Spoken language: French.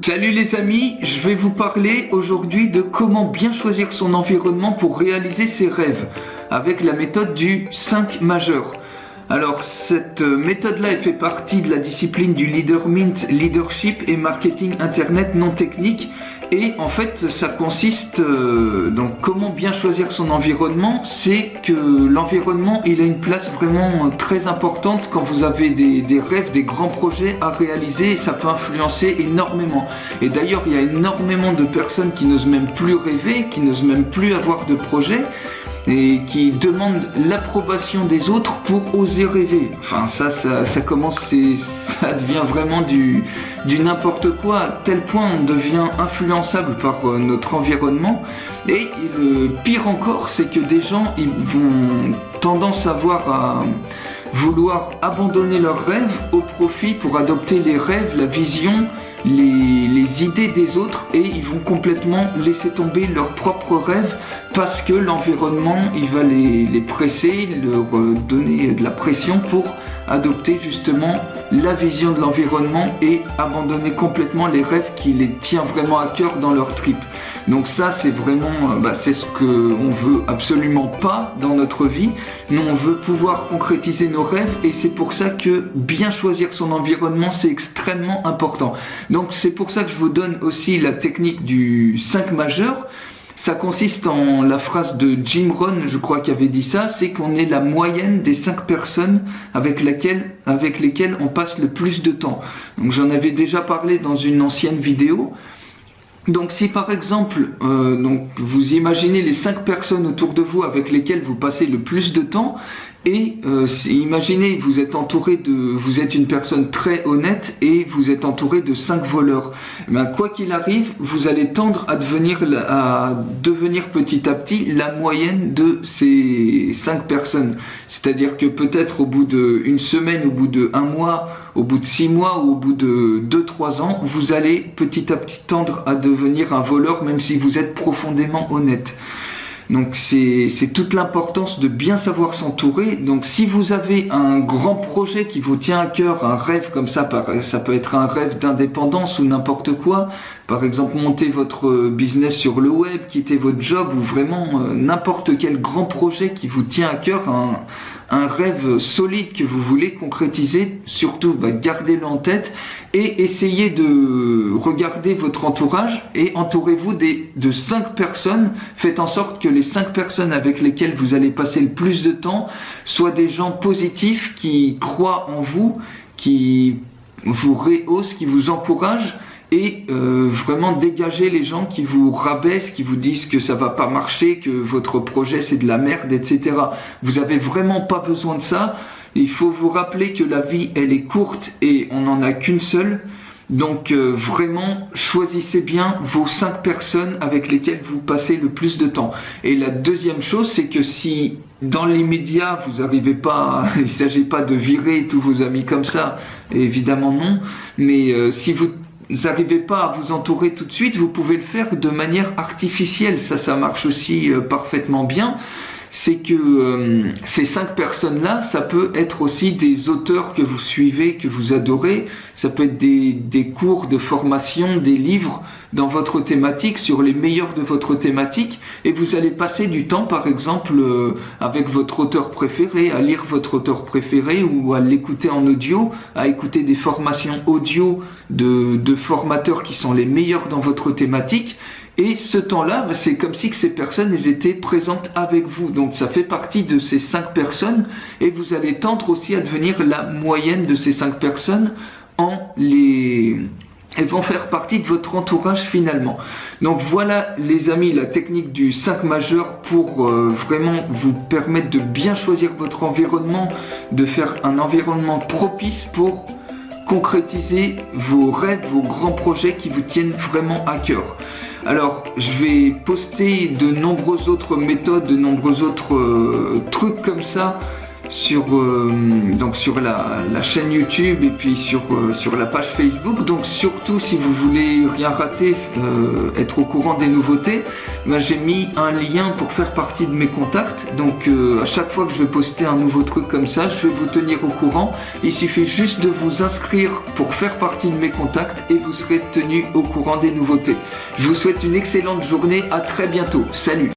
Salut les amis, je vais vous parler aujourd'hui de comment bien choisir son environnement pour réaliser ses rêves avec la méthode du 5 majeur. Alors cette méthode-là elle fait partie de la discipline du leadership et marketing internet non technique. Et en fait ça consiste donc comment bien choisir son environnement, c'est que l'environnement il a une place vraiment très importante quand vous avez des rêves, des grands projets à réaliser, et ça peut influencer énormément. Et d'ailleurs il y a énormément de personnes qui n'osent même plus rêver, qui n'osent même plus avoir de projet et qui demandent l'approbation des autres pour oser rêver. Enfin ça commence, ça devient vraiment du n'importe quoi, à tel point on devient influençable par notre environnement. Et le pire encore, c'est que des gens ils vont tendance à vouloir abandonner leurs rêves au profit pour adopter les rêves, la vision, les idées des autres, et ils vont complètement laisser tomber leurs propres rêves parce que l'environnement il va les presser, leur donner de la pression pour adopter justement la vision de l'environnement et abandonner complètement les rêves qui les tient vraiment à cœur dans leur trip. Donc ça c'est vraiment, c'est ce qu'on veut absolument pas dans notre vie. Nous on veut pouvoir concrétiser nos rêves, et c'est pour ça que bien choisir son environnement c'est extrêmement important. Donc c'est pour ça que je vous donne aussi la technique du 5 majeur. Ça consiste en la phrase de Jim Rohn, je crois qu'il avait dit ça, c'est qu'on est la moyenne des 5 personnes avec lesquelles on passe le plus de temps. Donc j'en avais déjà parlé dans une ancienne vidéo. Donc si par exemple, vous imaginez les 5 personnes autour de vous avec lesquelles vous passez le plus de temps, et imaginez vous êtes une personne très honnête et vous êtes entouré de 5 voleurs. Quoi qu'il arrive, vous allez tendre à devenir petit à petit la moyenne de ces 5 personnes. C'est-à-dire que peut-être au bout d'une semaine, au bout de 1 mois, au bout de 6 mois ou au bout de 2-3 ans, vous allez petit à petit tendre à devenir un voleur, même si vous êtes profondément honnête. Donc c'est toute l'importance de bien savoir s'entourer. Donc si vous avez un grand projet qui vous tient à cœur, un rêve comme ça peut être un rêve d'indépendance ou n'importe quoi, par exemple monter votre business sur le web, quitter votre job, ou vraiment n'importe quel grand projet qui vous tient à cœur, un rêve solide que vous voulez concrétiser, surtout gardez-le en tête et essayez de regarder votre entourage et entourez-vous de 5 personnes. Faites en sorte que les 5 personnes avec lesquelles vous allez passer le plus de temps soient des gens positifs qui croient en vous, qui vous rehaussent, qui vous encouragent. Et vraiment dégager les gens qui vous rabaissent, qui vous disent que ça va pas marcher, que votre projet c'est de la merde, etc. Vous avez vraiment pas besoin de ça. Il faut vous rappeler que la vie elle est courte et on n'en a qu'une seule. Donc vraiment choisissez bien vos 5 personnes avec lesquelles vous passez le plus de temps. Et la deuxième chose, c'est que si dans l'immédiat vous n'arrivez pas, il ne s'agit pas de virer tous vos amis comme ça, évidemment non, mais si vous n'arrivez pas à vous entourer tout de suite, vous pouvez le faire de manière artificielle. Ça marche aussi parfaitement bien. C'est que ces 5 personnes-là, ça peut être aussi des auteurs que vous suivez, que vous adorez. Ça peut être des cours de formation, des livres dans votre thématique, sur les meilleurs de votre thématique. Et vous allez passer du temps, par exemple, avec votre auteur préféré, à lire votre auteur préféré ou à l'écouter en audio, à écouter des formations audio de formateurs qui sont les meilleurs dans votre thématique. Et ce temps-là, c'est comme si que ces personnes elles étaient présentes avec vous. Donc ça fait partie de ces 5 personnes, et vous allez tendre aussi à devenir la moyenne de ces 5 personnes. Elles vont faire partie de votre entourage finalement. Donc voilà les amis, la technique du 5 majeur pour vraiment vous permettre de bien choisir votre environnement, de faire un environnement propice pour concrétiser vos rêves, vos grands projets qui vous tiennent vraiment à cœur. Alors, je vais poster de nombreuses autres méthodes, de nombreux autres trucs comme ça donc sur la chaîne YouTube et puis sur la page Facebook. Donc surtout si vous voulez rien rater, être au courant des nouveautés, ben, j'ai mis un lien pour faire partie de mes contacts. Donc à chaque fois que je vais poster un nouveau truc comme ça, je vais vous tenir au courant. Il suffit juste de vous inscrire pour faire partie de mes contacts et vous serez tenu au courant des nouveautés. Je vous souhaite une excellente journée, à très bientôt, salut.